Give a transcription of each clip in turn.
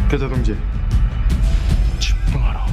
대자 동지, 집중하라.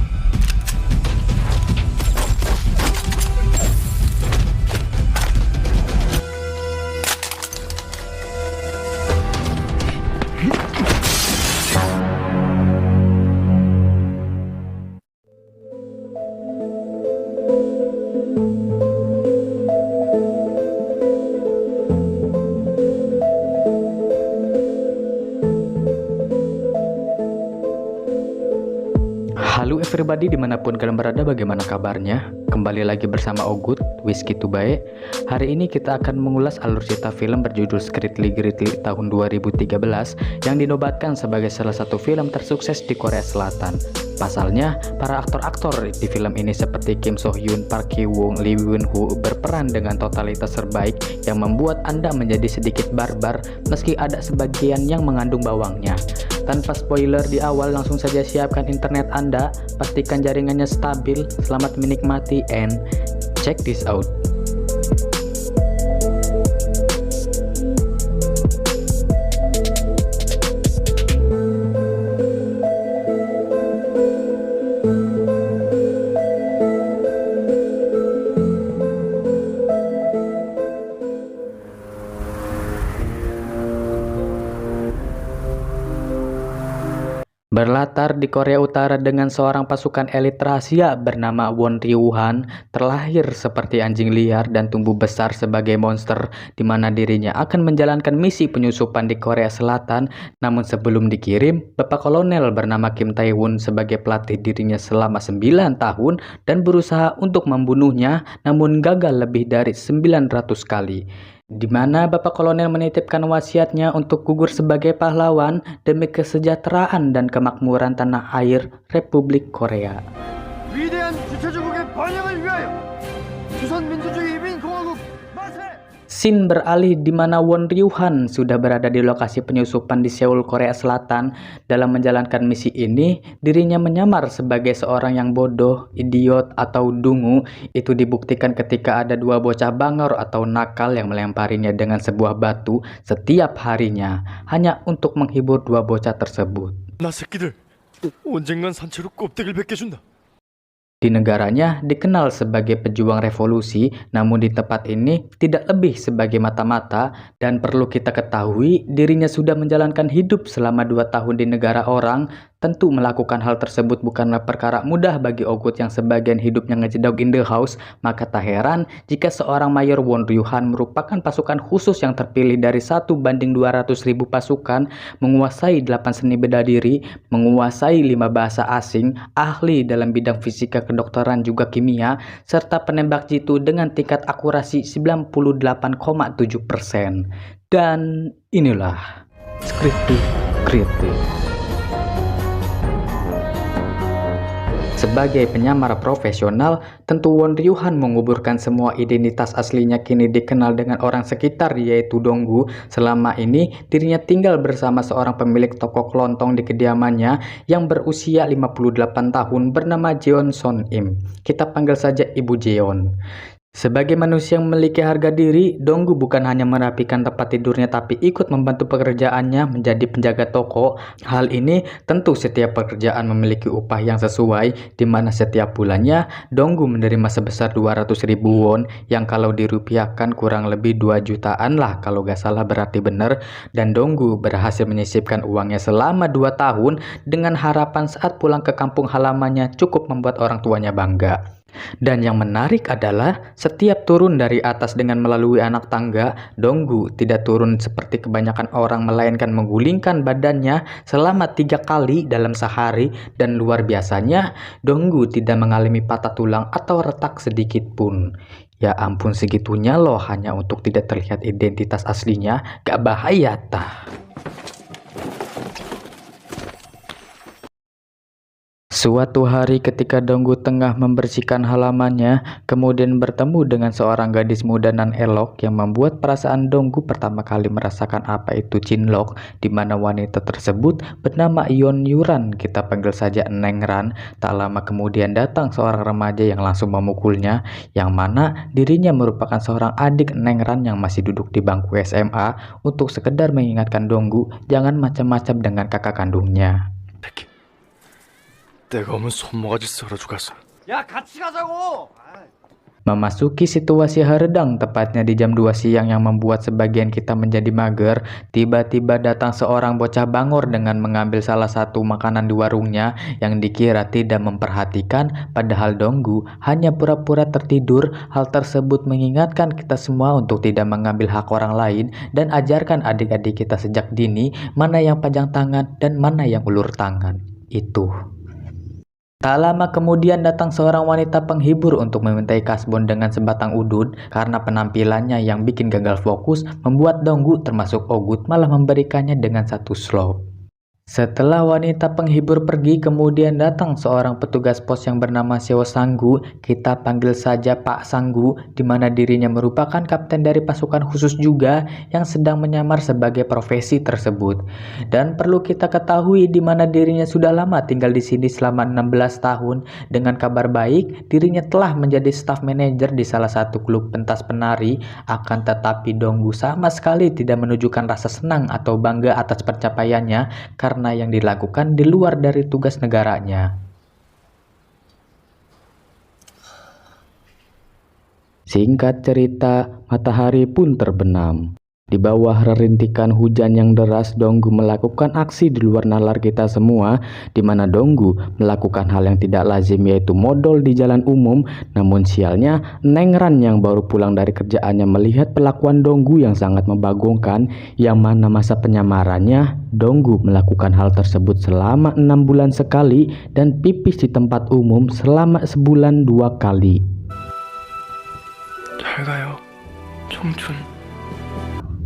Halo everybody, dimanapun kalian berada, bagaimana kabarnya? Kembali lagi bersama Ogut, Whiskey Tubae. Hari ini kita akan mengulas alur cerita film berjudul Scrittly Gritly tahun 2013 yang dinobatkan sebagai salah satu film tersukses di Korea Selatan. Pasalnya, para aktor-aktor di film ini seperti Kim So Hyun, Park Ki Woong, Lee Won Ho berperan dengan totalitas terbaik yang membuat Anda menjadi sedikit barbar meski ada sebagian yang mengandung bawangnya. Tanpa spoiler di awal, langsung saja siapkan internet Anda, pastikan jaringannya stabil, selamat menikmati, and check this out. Berlatar di Korea Utara dengan seorang pasukan elit rahasia bernama Won Ryu-han, terlahir seperti anjing liar dan tumbuh besar sebagai monster, di mana dirinya akan menjalankan misi penyusupan di Korea Selatan. Namun sebelum dikirim, Bapak Kolonel bernama Kim Tae-won sebagai pelatih dirinya selama 9 tahun dan berusaha untuk membunuhnya, namun gagal lebih dari 900 kali. Di mana Bapak Kolonel menitipkan wasiatnya untuk gugur sebagai pahlawan demi kesejahteraan dan kemakmuran tanah air Republik Korea. 위대한 주체주국의 번영을 위하여 조선민주주의 인민공화국 만세! Scene beralih di mana Won Ryu-han sudah berada di lokasi penyusupan di Seoul, Korea Selatan. Dalam menjalankan misi ini, dirinya menyamar sebagai seorang yang bodoh, idiot, atau dungu. Itu dibuktikan ketika ada dua bocah bangor atau nakal yang melemparinya dengan sebuah batu setiap harinya, hanya untuk menghibur dua bocah tersebut. 나 새끼들 언젠간 산채로 껍데기를 벗겨준다. Di negaranya dikenal sebagai pejuang revolusi, namun di tempat ini tidak lebih sebagai mata-mata. Dan perlu kita ketahui, dirinya sudah menjalankan hidup selama 2 tahun di negara orang. Tentu melakukan hal tersebut bukanlah perkara mudah bagi Ogut yang sebagian hidupnya ngejedog in the house. Maka tak heran jika seorang Mayor Won Ryu-han merupakan pasukan khusus yang terpilih dari 1:200.000 pasukan, menguasai 8 seni bela diri, menguasai 5 bahasa asing, ahli dalam bidang fisika, kedokteran juga kimia, serta penembak jitu dengan tingkat akurasi 98,7%. Dan inilah Scrittly Gritly. Sebagai penyamar profesional, tentu Won Ryu-han menguburkan semua identitas aslinya kini dikenal dengan orang sekitar, yaitu Donggu. Selama ini dirinya tinggal bersama seorang pemilik toko kelontong di kediamannya yang berusia 58 tahun bernama Jeon Son Im. Kita panggil saja Ibu Jeon. Sebagai manusia yang memiliki harga diri, Donggu bukan hanya merapikan tempat tidurnya tapi ikut membantu pekerjaannya menjadi penjaga toko. Hal ini tentu setiap pekerjaan memiliki upah yang sesuai, di mana setiap bulannya Donggu menerima sebesar 200.000 won yang kalau dirupiahkan kurang lebih 2 jutaan lah kalau gak salah, berarti bener. Dan Donggu berhasil menyisipkan uangnya selama 2 tahun dengan harapan saat pulang ke kampung halamannya cukup membuat orang tuanya bangga. Dan yang menarik adalah setiap turun dari atas dengan melalui anak tangga, Donggu tidak turun seperti kebanyakan orang, melainkan menggulingkan badannya selama 3 kali dalam sehari. Dan luar biasanya, Donggu tidak mengalami patah tulang atau retak sedikit pun. Ya ampun, segitunya loh hanya untuk tidak terlihat identitas aslinya. Gak bahaya tah? Suatu hari ketika Donggu tengah membersihkan halamannya, kemudian bertemu dengan seorang gadis muda nan elok yang membuat perasaan Donggu pertama kali merasakan apa itu cinlok, di mana wanita tersebut bernama Yeon Yuran, kita panggil saja Neng Ran. Tak lama kemudian datang seorang remaja yang langsung memukulnya, yang mana dirinya merupakan seorang adik Neng Ran yang masih duduk di bangku SMA, untuk sekedar mengingatkan Donggu jangan macam-macam dengan kakak kandungnya. 선택해. 내가 오면 손모가지 썰어주 가서. 야, 같이 가자고. Memasuki situasi haredang tepatnya di jam 2 siang yang membuat sebagian kita menjadi mager, tiba-tiba datang seorang bocah bangor dengan mengambil salah satu makanan di warungnya yang dikira tidak memperhatikan, padahal Donggu hanya pura-pura tertidur. Hal tersebut mengingatkan kita semua untuk tidak mengambil hak orang lain dan ajarkan adik-adik kita sejak dini mana yang panjang tangan dan mana yang ulur tangan. Itu. Tak lama kemudian datang seorang wanita penghibur untuk memintai kasbon dengan sebatang udun. Karena penampilannya yang bikin gagal fokus, membuat Donggu termasuk Ogut malah memberikannya dengan satu slop. Setelah wanita penghibur pergi, kemudian datang seorang petugas pos yang bernama Seo Sanggu. Kita panggil saja Pak Sanggu, di mana dirinya merupakan kapten dari pasukan khusus juga yang sedang menyamar sebagai profesi tersebut. Dan perlu kita ketahui di mana dirinya sudah lama tinggal di sini selama 16 tahun. Dengan kabar baik, dirinya telah menjadi staff manager di salah satu klub pentas penari. Akan tetapi Donggu sama sekali tidak menunjukkan rasa senang atau bangga atas pencapaiannya karena yang dilakukan di luar dari tugas negaranya. Singkat cerita, matahari pun terbenam. Di bawah rerintikan hujan yang deras, Donggu melakukan aksi di luar nalar kita semua, di mana Donggu melakukan hal yang tidak lazim, yaitu modal di jalan umum. Namun sialnya, Neng Ran yang baru pulang dari kerjaannya melihat pelakuan Donggu yang sangat membagongkan, yang mana masa penyamarannya, Donggu melakukan hal tersebut selama 6 bulan sekali dan pipis di tempat umum selama sebulan 2 kali. 잘 가요, 청춘.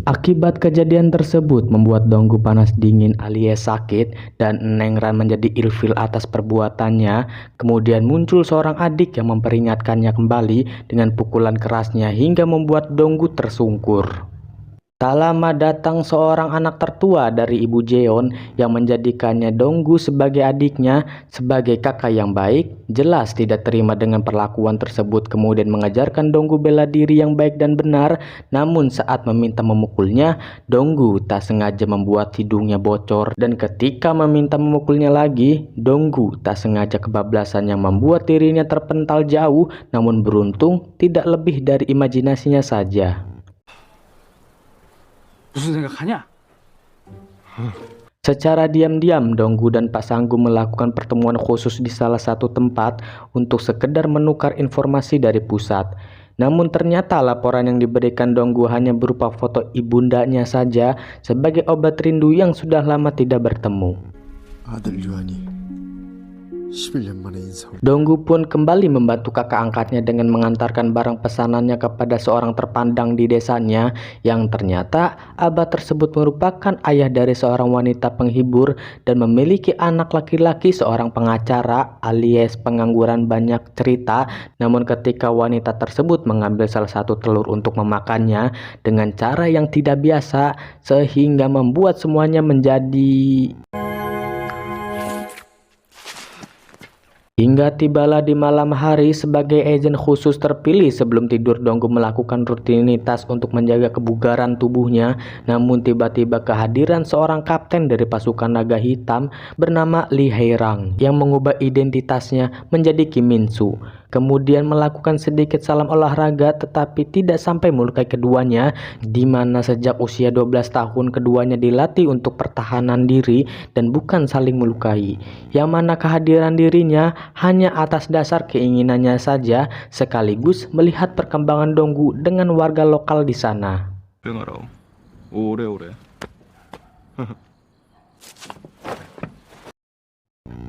Akibat kejadian tersebut membuat Donggu panas dingin alias sakit dan Neng Ran menjadi ilfil atas perbuatannya. Kemudian muncul seorang adik yang memperingatkannya kembali dengan pukulan kerasnya hingga membuat Donggu tersungkur. Tak lama datang seorang anak tertua dari Ibu Jeon yang menjadikannya Donggu sebagai adiknya. Sebagai kakak yang baik, jelas tidak terima dengan perlakuan tersebut, kemudian mengajarkan Donggu bela diri yang baik dan benar. Namun saat meminta memukulnya, Donggu tak sengaja membuat hidungnya bocor, dan ketika meminta memukulnya lagi, Donggu tak sengaja kebablasan yang membuat dirinya terpental jauh. Namun beruntung tidak lebih dari imajinasinya saja. 무슨 생각하냐? Secara diam-diam, Donggu dan Pak Sanggu melakukan pertemuan khusus di salah satu tempat untuk sekedar menukar informasi dari pusat. Namun ternyata laporan yang diberikan Donggu hanya berupa foto ibundanya saja sebagai obat rindu yang sudah lama tidak bertemu. 아들 유한이 11년 만에 인사. Donggu pun kembali membantu kakak angkatnya dengan mengantarkan barang pesanannya kepada seorang terpandang di desanya, yang ternyata abah tersebut merupakan ayah dari seorang wanita penghibur dan memiliki anak laki-laki seorang pengacara alias pengangguran banyak cerita. Namun ketika wanita tersebut mengambil salah satu telur untuk memakannya dengan cara yang tidak biasa, sehingga membuat semuanya menjadi... Hingga tibalah di malam hari, sebagai agen khusus terpilih sebelum tidur, Donggu melakukan rutinitas untuk menjaga kebugaran tubuhnya. Namun tiba-tiba kehadiran seorang kapten dari pasukan naga hitam bernama Lee Hae-rang yang mengubah identitasnya menjadi Kim Min-soo. Kemudian melakukan sedikit salam olahraga, tetapi tidak sampai melukai keduanya, di mana sejak usia 12 tahun keduanya dilatih untuk pertahanan diri dan bukan saling melukai, yang mana kehadiran dirinya hanya atas dasar keinginannya saja, sekaligus melihat perkembangan Donggu dengan warga lokal di sana. 행하라, 오래오래.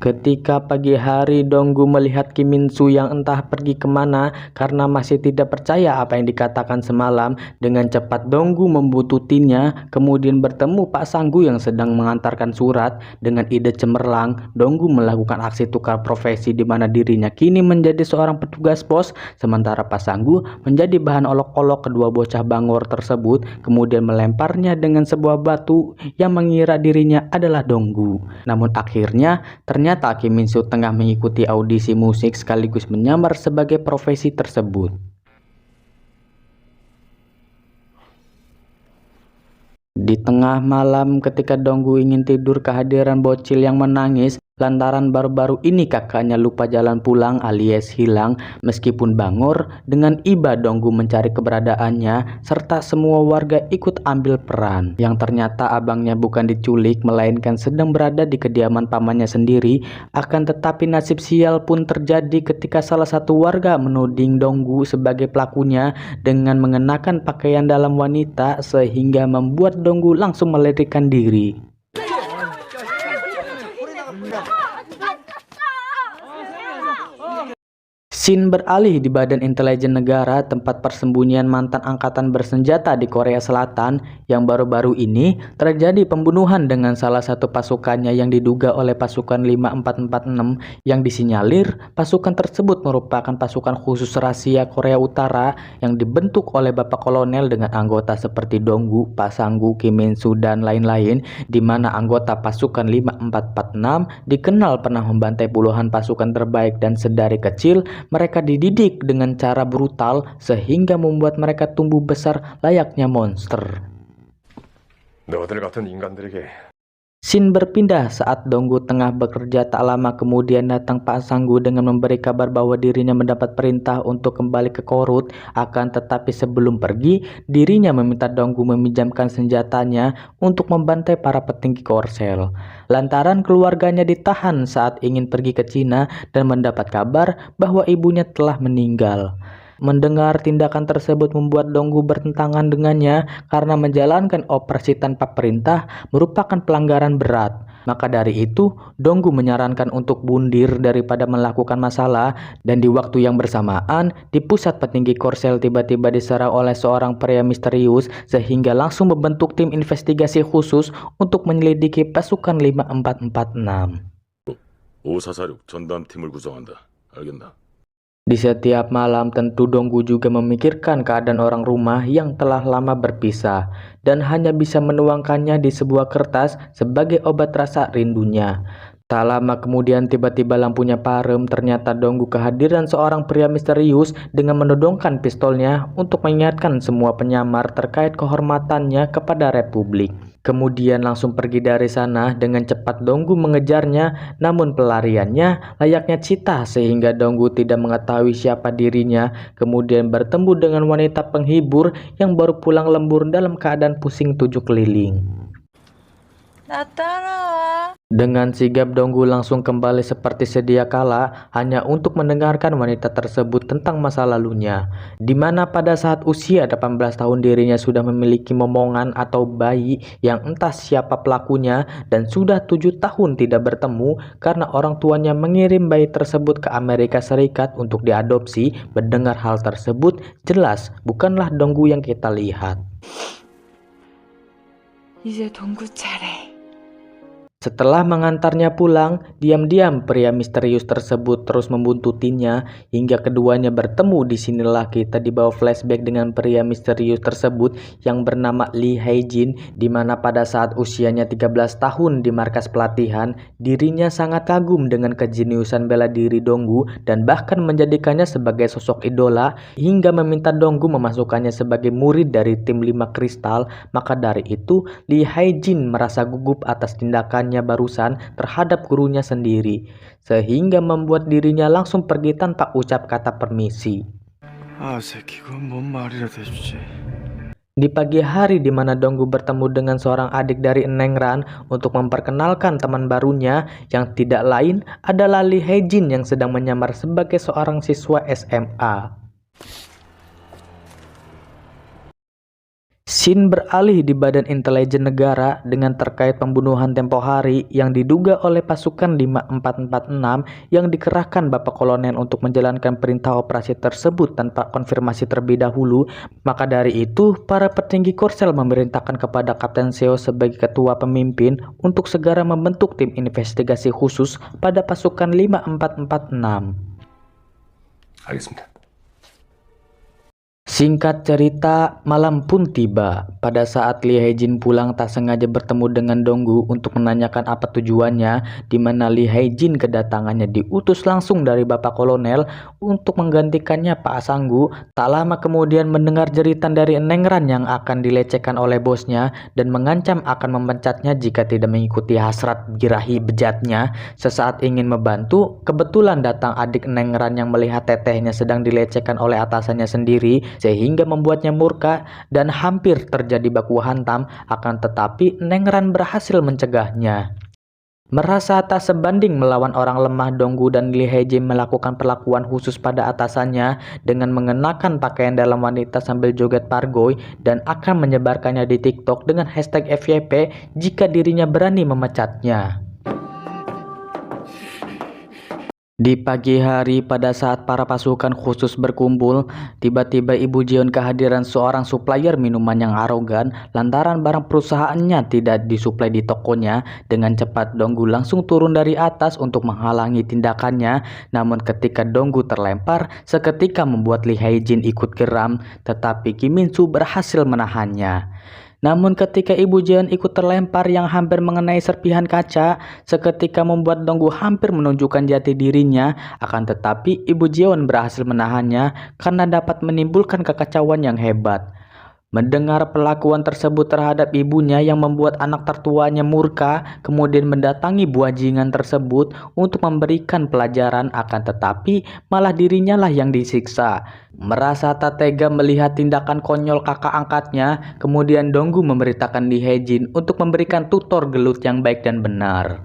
Ketika pagi hari, Donggu melihat Kim Min-soo yang entah pergi kemana karena masih tidak percaya apa yang dikatakan semalam. Dengan cepat Donggu membuntutinya, kemudian bertemu Pak Sanggu yang sedang mengantarkan surat. Dengan ide cemerlang, Donggu melakukan aksi tukar profesi di mana dirinya kini menjadi seorang petugas pos, sementara Pak Sanggu menjadi bahan olok-olok kedua bocah bangor tersebut, kemudian melemparnya dengan sebuah batu yang mengira dirinya adalah Donggu. Namun akhirnya ternyata Kim Min-soo tengah mengikuti audisi musik sekaligus menyamar sebagai profesi tersebut. Di tengah malam ketika Donggu ingin tidur, kehadiran bocil yang menangis lantaran baru-baru ini kakaknya lupa jalan pulang alias hilang. Meskipun bangor, dengan iba Donggu mencari keberadaannya serta semua warga ikut ambil peran. Yang ternyata abangnya bukan diculik melainkan sedang berada di kediaman pamannya sendiri. Akan tetapi nasib sial pun terjadi ketika salah satu warga menuding Donggu sebagai pelakunya dengan mengenakan pakaian dalam wanita sehingga membuat Donggu langsung melarikan diri. Scene beralih di Badan Intelijen Negara, tempat persembunyian mantan angkatan bersenjata di Korea Selatan, yang baru-baru ini terjadi pembunuhan dengan salah satu pasukannya yang diduga oleh pasukan 5446 yang disinyalir pasukan tersebut merupakan pasukan khusus rahasia Korea Utara yang dibentuk oleh Bapak Kolonel dengan anggota seperti Donggu, Pak Sanggu, Kim In Soo, dan lain-lain, di mana anggota pasukan 5446 dikenal pernah membantai puluhan pasukan terbaik dan sedari kecil mereka dididik dengan cara brutal sehingga membuat mereka tumbuh besar layaknya monster. 너희들 같은 인간들에게 Scene berpindah saat Donggu tengah bekerja. Tak lama kemudian datang Pak Sanggu dengan memberi kabar bahwa dirinya mendapat perintah untuk kembali ke Korut. Akan tetapi sebelum pergi, dirinya meminta Donggu meminjamkan senjatanya untuk membantai para petinggi Korsel. Lantaran keluarganya ditahan saat ingin pergi ke Cina dan mendapat kabar bahwa ibunya telah meninggal. Mendengar tindakan tersebut membuat Donggu bertentangan dengannya karena menjalankan operasi tanpa perintah merupakan pelanggaran berat. Maka dari itu, Donggu menyarankan untuk bundir daripada melakukan masalah, dan di waktu yang bersamaan, di pusat petinggi Korsel tiba-tiba diserang oleh seorang pria misterius sehingga langsung membentuk tim investigasi khusus untuk menyelidiki pasukan 5446. 546 전담팀을 구성한다. 알겠나? Di setiap malam tentu Donggu juga memikirkan keadaan orang rumah yang telah lama berpisah dan hanya bisa menuangkannya di sebuah kertas sebagai obat rasa rindunya. Tak lama kemudian tiba-tiba lampunya padam. Ternyata Donggu kehadiran seorang pria misterius dengan menodongkan pistolnya untuk mengingatkan semua penyamar terkait kehormatannya kepada Republik. Kemudian langsung pergi dari sana. Dengan cepat Donggu mengejarnya, namun pelariannya layaknya cita sehingga Donggu tidak mengetahui siapa dirinya. Kemudian bertemu dengan wanita penghibur yang baru pulang lembur dalam keadaan pusing 7 keliling. Dengan sigap Donggu langsung kembali seperti sedia kala hanya untuk mendengarkan wanita tersebut tentang masa lalunya, di mana pada saat usia 18 tahun dirinya sudah memiliki momongan atau bayi yang entah siapa pelakunya dan sudah 7 tahun tidak bertemu karena orang tuanya mengirim bayi tersebut ke Amerika Serikat untuk diadopsi. Mendengar hal tersebut, jelas bukanlah Donggu yang kita lihat. 이제 동구 차례. Setelah mengantarnya pulang, diam-diam pria misterius tersebut terus membuntutinya hingga keduanya bertemu. Disinilah kita dibawa flashback dengan pria misterius tersebut yang bernama Lee Hae-jin, di mana pada saat usianya 13 tahun di markas pelatihan, dirinya sangat kagum dengan kejeniusan bela diri Donggu dan bahkan menjadikannya sebagai sosok idola hingga meminta Donggu memasukkannya sebagai murid dari tim 5 kristal. Maka dari itu, Lee Hae-jin merasa gugup atas tindakannya barusan terhadap gurunya sendiri sehingga membuat dirinya langsung pergi tanpa ucap kata permisi. 새끼 그건 뭔 말이라도 해주지. Di pagi hari di mana Donggu bertemu dengan seorang adik dari Neng Ran untuk memperkenalkan teman barunya yang tidak lain adalah Lee Hae-jin yang sedang menyamar sebagai seorang siswa SMA. Scene beralih di Badan Intelijen Negara dengan terkait pembunuhan tempo hari yang diduga oleh pasukan 5446 yang dikerahkan Bapak Kolonel untuk menjalankan perintah operasi tersebut tanpa konfirmasi terlebih dahulu. Maka dari itu, para petinggi Korsel memerintahkan kepada Kapten Seo sebagai ketua pemimpin untuk segera membentuk tim investigasi khusus pada pasukan 5446. 알겠습니다. Singkat cerita, malam pun tiba. Pada saat Lee Hae-jin pulang tak sengaja bertemu dengan Donggu untuk menanyakan apa tujuannya, di mana Lee Hae-jin kedatangannya diutus langsung dari Bapak Kolonel untuk menggantikannya Pak Sanggu. Tak lama kemudian mendengar jeritan dari Neng Ran yang akan dilecehkan oleh bosnya dan mengancam akan memencatnya jika tidak mengikuti hasrat birahi bejatnya. Sesaat ingin membantu, kebetulan datang adik Neng Ran yang melihat tetehnya sedang dilecehkan oleh atasannya sendiri, sehingga membuatnya murka dan hampir terjadi baku hantam, akan tetapi Neng Ran berhasil mencegahnya. Merasa tak sebanding melawan orang lemah, Donggu dan Lee Hae-jin melakukan perlakuan khusus pada atasannya dengan mengenakan pakaian dalam wanita sambil joget pargoy dan akan menyebarkannya di TikTok dengan hashtag FYP jika dirinya berani memecatnya. Di pagi hari pada saat para pasukan khusus berkumpul, tiba-tiba Ibu Jeon kehadiran seorang supplier minuman yang arogan lantaran barang perusahaannya tidak disuplai di tokonya. Dengan cepat Donggu langsung turun dari atas untuk menghalangi tindakannya, namun ketika Donggu terlempar, seketika membuat Lee Hae-jin ikut geram, tetapi Kim Min-soo berhasil menahannya. Namun ketika Ibu Jeon ikut terlempar yang hampir mengenai serpihan kaca, seketika membuat Donggu hampir menunjukkan jati dirinya, akan tetapi Ibu Jeon berhasil menahannya karena dapat menimbulkan kekacauan yang hebat. Mendengar perlakuan tersebut terhadap ibunya yang membuat anak tertuanya murka, kemudian mendatangi bajingan tersebut untuk memberikan pelajaran, akan tetapi malah dirinya lah yang disiksa. Merasa tak tega melihat tindakan konyol kakak angkatnya, kemudian Donggu memberitakan Lee Hae-jin untuk memberikan tutor gelut yang baik dan benar.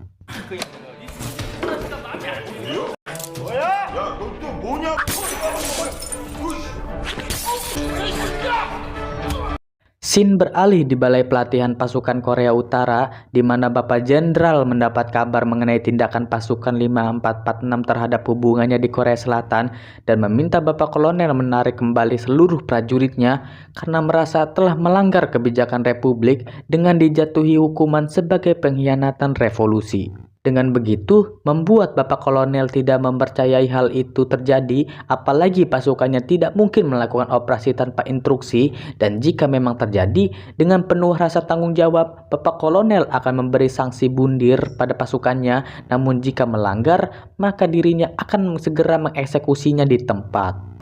Scene beralih di balai pelatihan pasukan Korea Utara, di mana Bapak Jenderal mendapat kabar mengenai tindakan pasukan 5446 terhadap hubungannya di Korea Selatan dan meminta Bapak Kolonel menarik kembali seluruh prajuritnya karena merasa telah melanggar kebijakan Republik dengan dijatuhi hukuman sebagai pengkhianatan revolusi. Dengan begitu, membuat Bapak Kolonel tidak mempercayai hal itu terjadi, apalagi pasukannya tidak mungkin melakukan operasi tanpa instruksi, dan jika memang terjadi, dengan penuh rasa tanggung jawab, Bapak Kolonel akan memberi sanksi bundir pada pasukannya, namun jika melanggar, maka dirinya akan segera mengeksekusinya di tempat.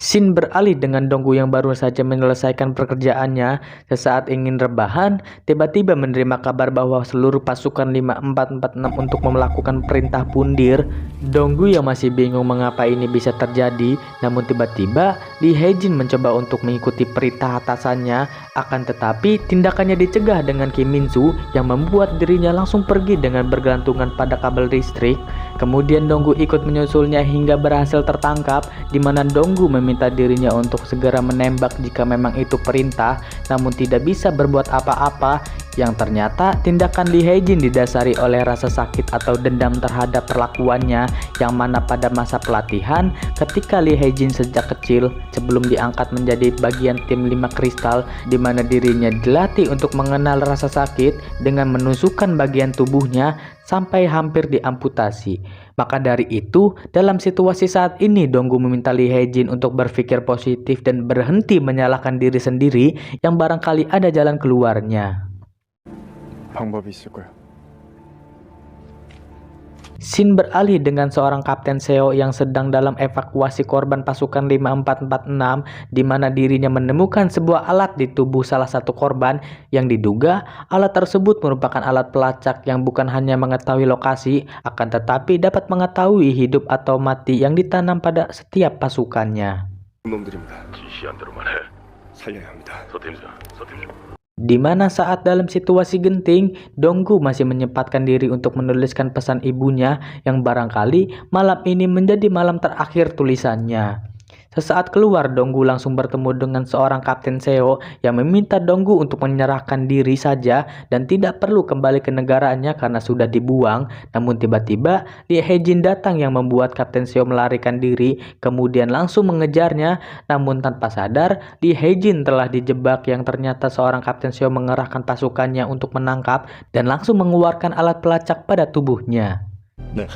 Scene beralih dengan Donggu yang baru saja menyelesaikan pekerjaannya. Sesaat ingin rebahan, tiba-tiba menerima kabar bahwa seluruh pasukan 5446 untuk melakukan perintah pundir. Donggu yang masih bingung mengapa ini bisa terjadi, namun tiba-tiba Lee Hae-jin mencoba untuk mengikuti perintah atasannya, akan tetapi tindakannya dicegah dengan Kim Min-soo yang membuat dirinya langsung pergi dengan bergantungan pada kabel listrik. Kemudian Donggu ikut menyusulnya hingga berhasil tertangkap, di mana Donggu meminta dirinya untuk segera menembak jika memang itu perintah, namun tidak bisa berbuat apa-apa, yang ternyata tindakan Lee Hae-jin didasari oleh rasa sakit atau dendam terhadap perlakuannya, yang mana pada masa pelatihan ketika Lee Hae-jin sejak kecil sebelum diangkat menjadi bagian tim 5 kristal, di mana dirinya dilatih untuk mengenal rasa sakit dengan menusukkan bagian tubuhnya sampai hampir diamputasi. Maka dari itu, dalam situasi saat ini Donggu meminta Lee Hae-jin untuk berpikir positif dan berhenti menyalahkan diri sendiri yang barangkali ada jalan keluarnya. 방법이 있을 거야. Scene beralih dengan seorang Kapten Seo yang sedang dalam evakuasi korban pasukan 5446, di mana dirinya menemukan sebuah alat di tubuh salah satu korban yang diduga alat tersebut merupakan alat pelacak yang bukan hanya mengetahui lokasi, akan tetapi dapat mengetahui hidup atau mati yang ditanam pada setiap pasukannya. 놈들입니다. 지시한 대로만 해. 살려야 합니다. 서팀장. Di mana saat dalam situasi genting, Donggu masih menyempatkan diri untuk menuliskan pesan ibunya yang barangkali malam ini menjadi malam terakhir tulisannya. Sesaat keluar, Donggu langsung bertemu dengan seorang Kapten Seo yang meminta Donggu untuk menyerahkan diri saja dan tidak perlu kembali ke negaranya karena sudah dibuang. Namun tiba-tiba Lee Hae-jin datang yang membuat Kapten Seo melarikan diri, kemudian langsung mengejarnya. Namun tanpa sadar, Lee Hae-jin telah dijebak, yang ternyata seorang Kapten Seo mengerahkan pasukannya untuk menangkap dan langsung mengeluarkan alat pelacak pada tubuhnya. 네.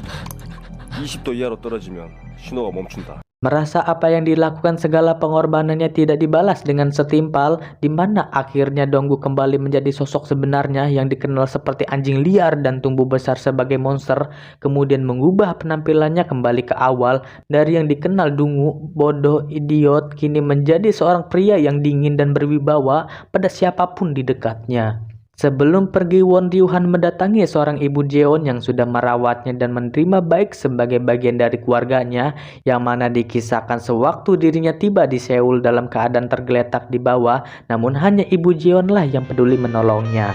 20도 이하로 떨어지면 신호가 멈춘다. Merasa apa yang dilakukan segala pengorbanannya tidak dibalas dengan setimpal, di mana akhirnya Donggu kembali menjadi sosok sebenarnya yang dikenal seperti anjing liar dan tumbuh besar sebagai monster, kemudian mengubah penampilannya kembali ke awal dari yang dikenal dungu, bodoh, idiot, kini menjadi seorang pria yang dingin dan berwibawa pada siapapun di dekatnya. Sebelum pergi, Won Ryuhan mendatangi seorang ibu Jeon yang sudah merawatnya dan menerima baik sebagai bagian dari keluarganya, yang mana dikisahkan sewaktu dirinya tiba di Seoul dalam keadaan tergeletak di bawah, namun hanya ibu Jeonlah yang peduli menolongnya.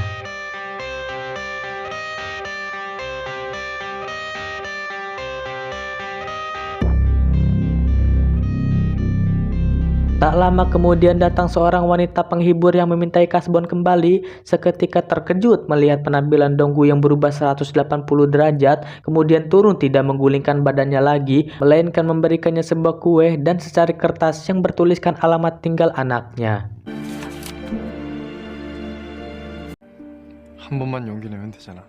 Tak lama kemudian datang seorang wanita penghibur yang memintai Kasbon kembali, seketika terkejut melihat penampilan Donggu yang berubah 180 derajat, kemudian turun tidak menggulingkan badannya lagi, melainkan memberikannya sebuah kue dan secari kertas yang bertuliskan alamat tinggal anaknya. 한 번만 용기 내면 되잖아.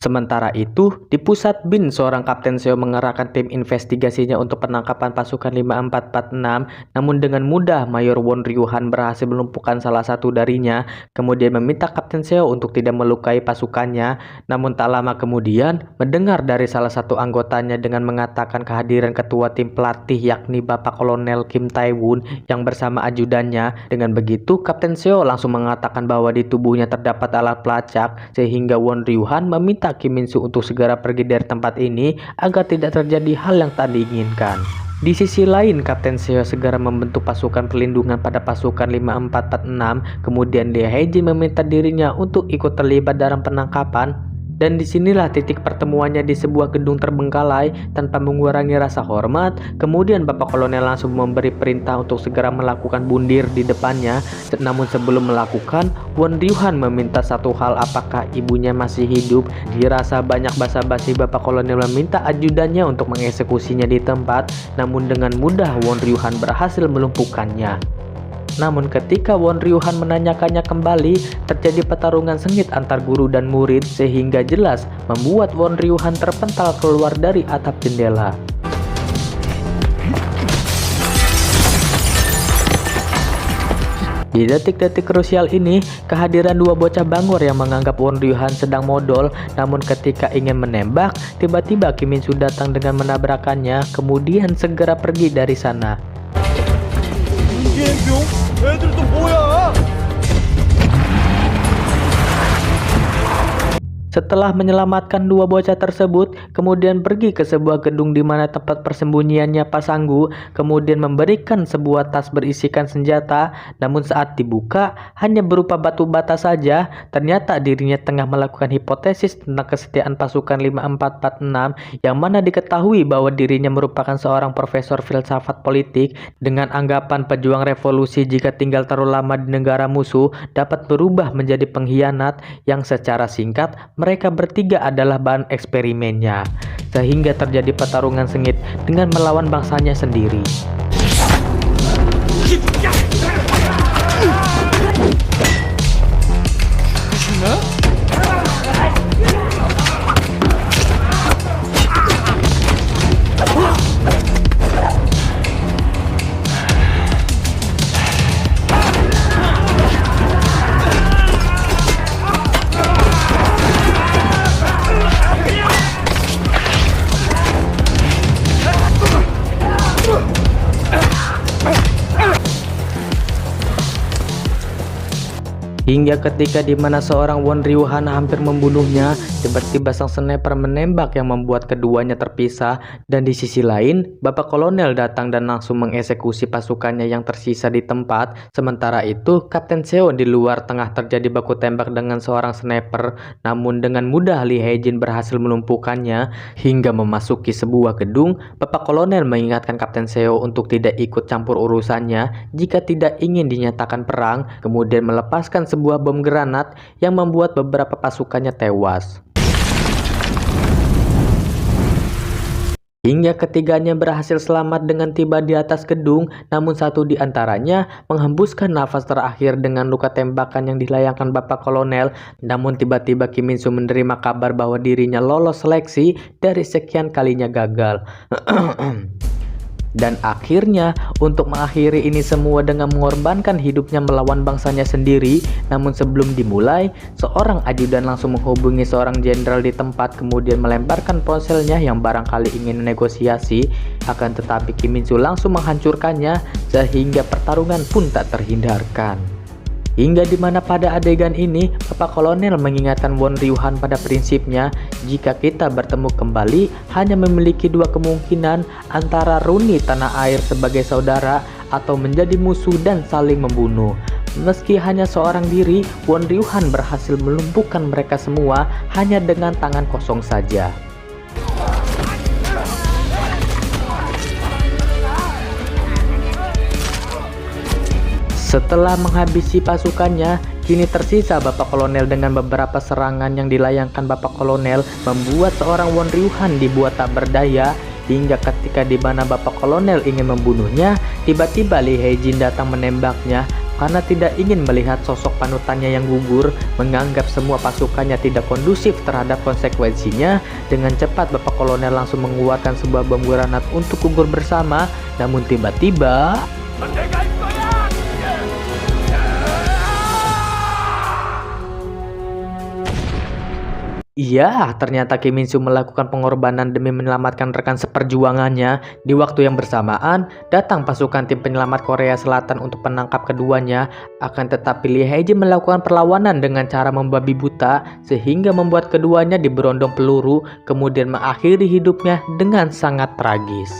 Sementara itu, di pusat BIN, seorang Kapten Seo mengerahkan tim investigasinya untuk penangkapan pasukan 5446, namun dengan mudah Mayor Won Ryuhan berhasil melumpuhkan salah satu darinya, kemudian meminta Kapten Seo untuk tidak melukai pasukannya, namun tak lama kemudian, mendengar dari salah satu anggotanya dengan mengatakan kehadiran ketua tim pelatih yakni Bapak Kolonel Kim Tae-won yang bersama ajudannya. Dengan begitu, Kapten Seo langsung mengatakan bahwa di tubuhnya terdapat alat pelacak, sehingga Won Ryuhan meminta Kim Min Soo untuk segera pergi dari tempat ini agar tidak terjadi hal yang tak diinginkan. Di sisi lain, Kapten Seo segera membentuk pasukan perlindungan pada pasukan 5446, kemudian Lee Hae-jin meminta dirinya untuk ikut terlibat dalam penangkapan. Dan disinilah titik pertemuannya di sebuah gedung terbengkalai. Tanpa mengurangi rasa hormat, kemudian Bapak Kolonel langsung memberi perintah untuk segera melakukan bundir di depannya. Namun sebelum melakukan, Won Ryuhan meminta satu hal, apakah ibunya masih hidup. Dirasa banyak basa-basi, Bapak Kolonel meminta ajudannya untuk mengeksekusinya di tempat, namun dengan mudah Won Ryuhan berhasil melumpuhkannya. Namun ketika Won Ryuhan menanyakannya kembali, terjadi pertarungan sengit antar guru dan murid sehingga jelas membuat Won Ryuhan terpental keluar dari atap jendela. Di detik-detik krusial ini, kehadiran dua bocah bangor yang menganggap Won Ryuhan sedang modal, namun ketika ingin menembak, tiba-tiba Kim Min Soo datang dengan menabrakannya, kemudian segera pergi dari sana. 애들도 뭐야? Setelah menyelamatkan dua bocah tersebut, kemudian pergi ke sebuah gedung di mana tempat persembunyiannya Pasanggu, kemudian memberikan sebuah tas berisikan senjata, namun saat dibuka hanya berupa batu bata saja. Ternyata dirinya tengah melakukan hipotesis tentang kesetiaan pasukan 5446, yang mana diketahui bahwa dirinya merupakan seorang profesor filsafat politik dengan anggapan pejuang revolusi jika tinggal terlalu lama di negara musuh dapat berubah menjadi pengkhianat, yang secara singkat mereka bertiga adalah bahan eksperimennya, sehingga terjadi pertarungan sengit dengan melawan bangsanya sendiri. Hingga ketika dimana seorang Won Ryuhan hampir membunuhnya, tiba-tiba sang sniper menembak yang membuat keduanya terpisah. Dan di sisi lain, Bapak Kolonel datang dan langsung mengeksekusi pasukannya yang tersisa di tempat. Sementara itu, Kapten Seo di luar tengah terjadi baku tembak dengan seorang sniper, namun dengan mudah Lee Hae-jin berhasil melumpuhkannya. Hingga memasuki sebuah gedung, Bapak Kolonel mengingatkan Kapten Seo untuk tidak ikut campur urusannya jika tidak ingin dinyatakan perang, kemudian melepaskan sebuah bom granat yang membuat beberapa pasukannya tewas. Hingga ketiganya berhasil selamat dengan tiba di atas gedung, namun satu di antaranya menghembuskan nafas terakhir dengan luka tembakan yang dilayangkan Bapak Kolonel. Namun tiba-tiba Kim Min Soo menerima kabar bahwa dirinya lolos seleksi dari sekian kalinya gagal. Dan akhirnya untuk mengakhiri ini semua dengan mengorbankan hidupnya melawan bangsanya sendiri. Namun sebelum dimulai, seorang ajudan langsung menghubungi seorang jenderal di tempat, kemudian melemparkan ponselnya yang barangkali ingin negosiasi. Akan tetapi Kim Min Soo langsung menghancurkannya sehingga pertarungan pun tak terhindarkan. Hingga dimana pada adegan ini, Bapak Kolonel mengingatkan Won Ryu Han pada prinsipnya, jika kita bertemu kembali hanya memiliki dua kemungkinan, antara runi tanah air sebagai saudara atau menjadi musuh dan saling membunuh. Meski hanya seorang diri, Won Ryu Han berhasil melumpuhkan mereka semua hanya dengan tangan kosong saja. Setelah menghabisi pasukannya, kini tersisa Bapak Kolonel dengan beberapa serangan yang dilayangkan Bapak Kolonel membuat seorang Won Ryu Han dibuat tak berdaya. Hingga ketika di mana Bapak Kolonel ingin membunuhnya, tiba-tiba Lee Hae-jin datang menembaknya karena tidak ingin melihat sosok panutannya yang gugur. Menganggap semua pasukannya tidak kondusif terhadap konsekuensinya, dengan cepat Bapak Kolonel langsung mengeluarkan sebuah bom granat untuk gugur bersama. Namun tiba-tiba iya, ternyata Kim Min Soo melakukan pengorbanan demi menyelamatkan rekan seperjuangannya. Di waktu yang bersamaan, datang pasukan tim penyelamat Korea Selatan untuk menangkap keduanya. Akan tetapi Lee Hae-jin melakukan perlawanan dengan cara membabi buta, sehingga membuat keduanya diberondong peluru, kemudian mengakhiri hidupnya dengan sangat tragis.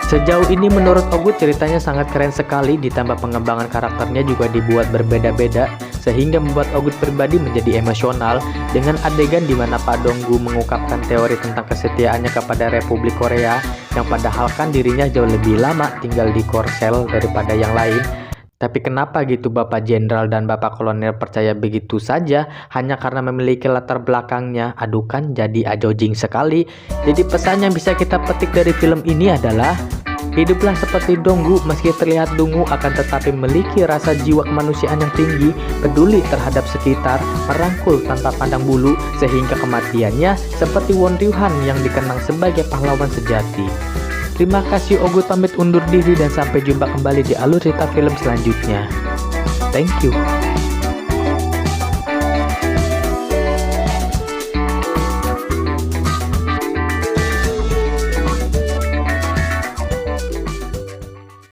Sejauh ini menurut Ogut ceritanya sangat keren sekali, ditambah pengembangan karakternya juga dibuat berbeda-beda sehingga membuat Ogut pribadi menjadi emosional dengan adegan di mana Pak Dong-gu mengungkapkan teori tentang kesetiaannya kepada Republik Korea yang padahal kan dirinya jauh lebih lama tinggal di Korsel daripada yang lain. Tapi kenapa gitu Bapak Jenderal dan Bapak Kolonel percaya begitu saja hanya karena memiliki latar belakangnya? Aduh, kan jadi ajojing sekali. Jadi pesan yang bisa kita petik dari film ini adalah hiduplah seperti Dong-gu, meski terlihat dungu akan tetapi memiliki rasa jiwa kemanusiaan yang tinggi, peduli terhadap sekitar, merangkul tanpa pandang bulu, sehingga kematiannya seperti Won Ryu Han yang dikenang sebagai pahlawan sejati. Terima kasih, Ogut pamit undur diri dan sampai jumpa kembali di alur cerita film selanjutnya. Thank you.